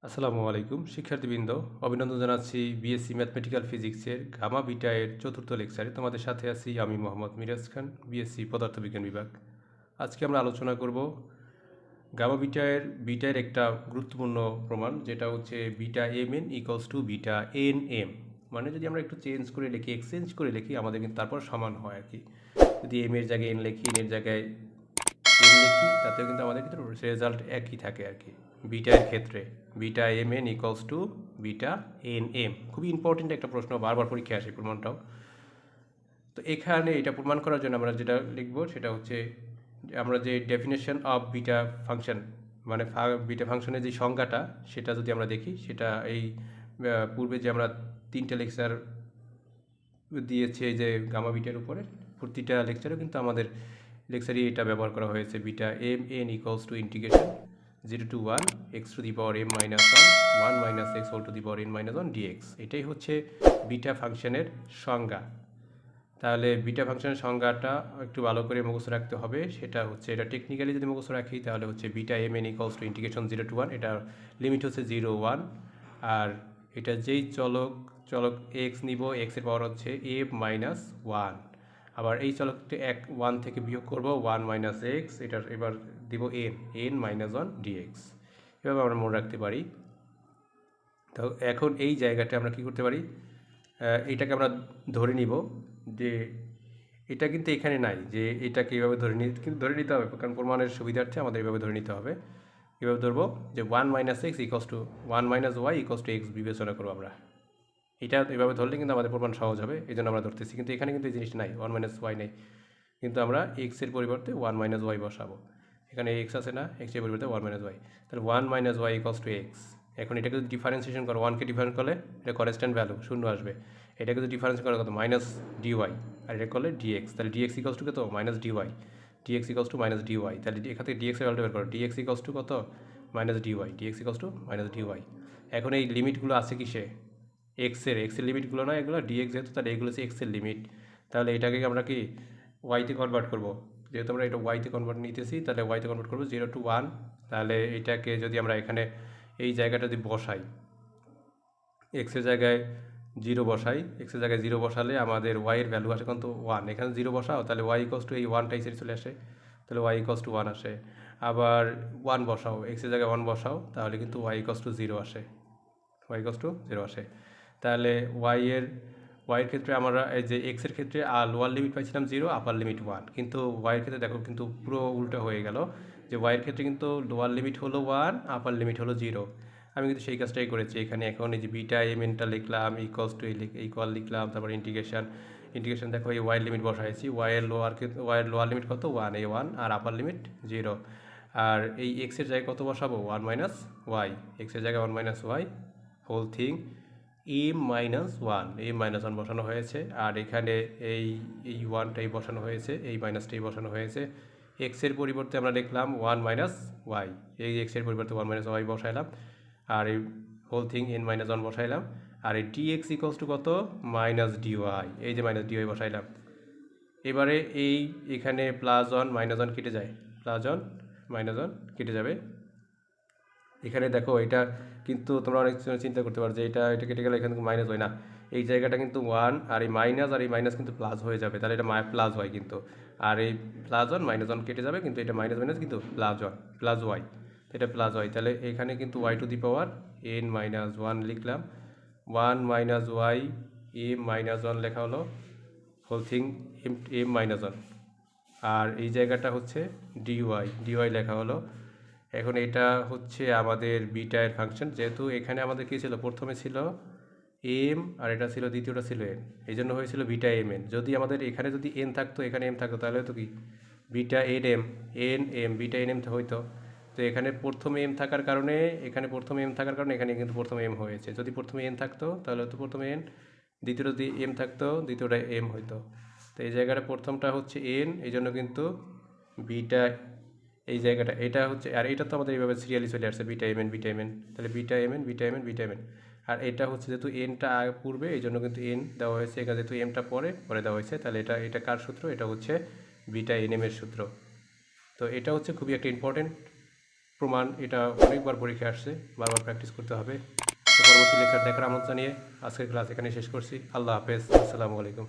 আসসালামু আলাইকুম শিক্ষার্থীবৃন্দ, অভিনন্দন জানাচ্ছি বিএসসি ম্যাথমেটিক্যাল ফিজিক্সের গামা বিটা এর চতুর্থ লেকচারে। তোমাদের সাথে আছি আমি মোহাম্মদ মিরাজ খান, বিএসসি পদার্থবিজ্ঞান বিভাগ। আজকে আমরা আলোচনা করব গামা বিটা এর একটা গুরুত্বপূর্ণ প্রমাণ, যেটা হচ্ছে beta m n equals to beta n m. মানে যদি আমরা একটু চেঞ্জ করে লিখি, এক্সচেঞ্জ করে লিখি, আমাদের কিন্তু তারপর সমান হয় আর কি। যদি এম এর জায়গায় এন লিখি, এন এর জায়গায় এন লিখি, তাতেও কিন্তু আমাদের কিন্তু রেজাল্ট একই থাকে আর কি। বিটা এর ক্ষেত্রে beta m n equals to beta n m, খুবই ইম্পর্টেন্ট একটা প্রশ্ন, বারবার পরীক্ষায় আসে প্রমাণটাও। তো এখানে এটা প্রমাণ করার জন্য আমরা যেটা লিখব সেটা হচ্ছে আমরা যে ডেফিনেশন অফ বিটা ফাংশন, মানে বিটা ফাংশনের যে সংজ্ঞাটা, সেটা যদি আমরা দেখি, সেটা এই পূর্বে যে আমরা 3টে লেকচার দিয়েছে যে গামা বিটার উপরে, প্রতিটা লেকচারে কিন্তু আমাদের লেকচারে এটা ব্যবহার করা হয়েছে। Beta m n equals to integration 0 to 1 x to the power m minus 1 minus x whole to the power n minus 1 dx। এটাই হচ্ছে বিটা ফাংশনের সংজ্ঞা। তাহলে বিটা ফাংশনের সংজ্ঞাটা একটু ভালো করে মুখস্থ রাখতে হবে। সেটা হচ্ছে, এটা টেকনিক্যালি যদি মুখস্থ রাখি তাহলে হচ্ছে beta m n equals to integration 0 to 1, এটা লিমিট হচ্ছে 0 1। আর এটা যেই চলক এক্স নিব, এক্সের পাওয়ার হচ্ছে এম মাইনাস 1। আবার এই চলকটি 1 থেকে বিয়োগ করব, 1 মাইনাস এক্স, এটার এবার দিব এন মাইনাস 1 ডিএক্স। এভাবে আমরা মনে রাখতে পারি। তো এখন এই জায়গাটা আমরা কি করতে পারি, এটাকে আমরা ধরে নিব যে এটা কিন্তু এখানে নাই, যে এটাকে এইভাবে কিন্তু ধরে নিতে হবে, কারণ প্রমাণের সুবিধার্থে আমাদের এইভাবে ধরে নিতে হবে। কীভাবে ধরবো, যে 1 minus x equals to 1 minus y equals to x বিবেচনা করবো আমরা। এটা এভাবে ধরলে কিন্তু আমাদের প্রমাণ সহজ হবে, এই জন্য আমরা ধরতেছি। কিন্তু এখানে কিন্তু এই জিনিসটা নাই, 1 মাইনাস ওয়াই নেই, কিন্তু আমরা এক্সের পরিবর্তে 1 মাইনাস ওয়াই বসাবো। এখানে এক্স আছে না, এক্সের পরিবর্তে 1 মাইনাস ওয়াই, তাহলে 1 minus y equals to x. এখন এটাকে যদি ডিফারেন্সিয়েশন করো, 1কে ডিফারেন্স করলে এটা কনস্ট্যান্ট ভ্যালু শূন্য আসবে। এটাকে যদি ডিফারেন্স করা কত, মাইনাস ডিওয়াই, আর এটা করলে ডিএক্স, তাহলে ডিএক্স ইকস টু কত, minus dy. Dx equals to minus dy, তাহলে এখান থেকে ডিএক্সের ভ্যালু বের করো, ডিএক্স ইকস টু কত, minus dy, dx equals to minus dy. এখন এই লিমিটগুলো আছে কিসে, এক্সের লিমিটগুলো না এগুলো, ডিএক্স যেহেতু, তাহলে এগুলো হচ্ছে এক্সের লিমিট। তাহলে এটাকে আমরা কি ওয়াইতে কনভার্ট করব, যেহেতু আমরা এটা ওয়াইতে কনভার্ট নিতেছি, তাহলে ওয়াইতে কনভার্ট করবো 0 to 1। তাহলে এটাকে যদি আমরা এখানে এই জায়গাটা যদি বসাই, এক্সের জায়গায় 0 বসাই, এক্সের জায়গায় 0 বসালে আমাদের ওয়াইয়ের ভ্যালু আসে কিন্তু 1। এখানে 0 বসাও, তাহলে ওয়াই ইকস টু এই 1টাই সেরে চলে আসে, তাহলে ওয়াই ইকস টু 1 আসে। আবার 1 বসাও, এক্সের জায়গায় 1 বসাও, তাহলে কিন্তু ওয়াই ইকস টু 0 আসে, ওয়াই ইকস টু 0 আসে। তাহলে ওয়াইয়ের ক্ষেত্রে আমরা এই যে এক্সের ক্ষেত্রে লোয়ার লিমিট পাইছিলাম 0, আপার লিমিট 1, কিন্তু ওয়াইয়ের ক্ষেত্রে দেখো কিন্তু পুরো উল্টো হয়ে গেল, যে ওয়াইয়ের ক্ষেত্রে কিন্তু লোয়ার লিমিট হলো 1, আপার লিমিট হলো 0। আমি কিন্তু সেই কাজটাই করেছি এখানে। এখন এই যে বিটা এমএনটা লিখলাম, ইকুয়ালস টু ইকুয়াল লিখলাম, তারপর ইন্টিগ্রেশন দেখো এই ওয়াইয়ের লিমিট বসাইছি, ওয়াইয়ের লোয়ার লিমিট কত, 1, এই 1, আর আপার লিমিট 0। আর এই এক্সের জায়গায় কত বসাবো, 1 মাইনাস ওয়াই, এক্সের জায়গায় 1 minus y whole thing m minus 1 বসানো হয়েছে। আর এখানে এই 1টাই বসানো হয়েছে, এই মাইনাসটাই বসানো হয়েছে। এক্সের পরিবর্তে আমরা লিখলাম 1 মাইনাস ওয়াই, এই এক্সের পরিবর্তে 1 মাইনাস ওয়াই বসাইলাম, আর এই হোল থিং n মাইনাস 1 বসাইলাম। আর এই ডিএক্স ইকলস টু কত, মাইনাস ডিওয়াই, এই যে মাইনাস ডিওয়াই বসাইলাম। এবারে এখানে প্লাস 1 মাইনাস 1 কেটে যায়, প্লাস 1 মাইনাস 1 কেটে যাবে। এখানে দেখো এটা কিন্তু তোমরা অনেক চিন্তা করতে পারো যে এটা কেটে গেলে এখানে মাইনাস হয় না, এই জায়গাটা কিন্তু 1, আর এই মাইনাস কিন্তু প্লাস হয়ে যাবে, তাহলে এটা প্লাস হয় কিন্তু। আর এই প্লাস 1 মাইনাস 1 কেটে যাবে, কিন্তু এটা মাইনাস কিন্তু প্লাস ওয়াই, এটা প্লাস ওয়াই। তাহলে এখানে কিন্তু y to the power n minus 1 লিখলাম, 1 মাইনাস ওয়াই এম মাইনাস 1 লেখা হলো, হোল থিং এম মাইনাস 1। আর এই জায়গাটা হচ্ছে ডিওয়াই লেখা হলো। এখন এটা হচ্ছে আমাদের বিটা এর ফাংশন, যেহেতু এখানে আমাদের কী ছিল, প্রথমে ছিল এম, আর এটা ছিল দ্বিতীয়টা ছিল এন, এই জন্য হয়েছিল বিটা এম এন। যদি আমাদের এখানে যদি এন থাকতো, এখানে এম থাকতো, তাহলে হয়তো কি beta n m beta n m হইতো। তো এখানে প্রথমে এম থাকার কারণে এখানে কিন্তু প্রথমে এম হয়েছে। যদি প্রথমে এন থাকতো তাহলে হয়তো প্রথমে এন, দ্বিতীয়টা যদি এম থাকতো দ্বিতীয়টা এম হইতো। তো এই জায়গাটা প্রথমটা হচ্ছে এন, এই জন্য কিন্তু বিটা এই জায়গাটা এটা হচ্ছে, আর এটা তো আমাদের এইভাবে সিরিয়ালি চলে আসছে, বিটা এম এন, তাহলে বিটা এম এন। আর এটা হচ্ছে যেহেতু এনটা পূর্বে, এই জন্য কিন্তু এন দেওয়া হয়েছে, এখানে যেহেতু এমটা পরে দেওয়া হয়েছে, তাহলে এটা কার সূত্র, এটা হচ্ছে বিটা এন এম এর সূত্র। তো এটা হচ্ছে খুবই একটা ইম্পর্টেন্ট প্রমাণ, এটা অনেকবার পরীক্ষা আসছে, বারবার প্র্যাকটিস করতে হবে। তো পরবর্তী লেকচার দেখার আমন্ত্রণ জানিয়ে আজকের ক্লাস এখানে শেষ করছি। আল্লাহ হাফেজ, আসসালামু আলাইকুম।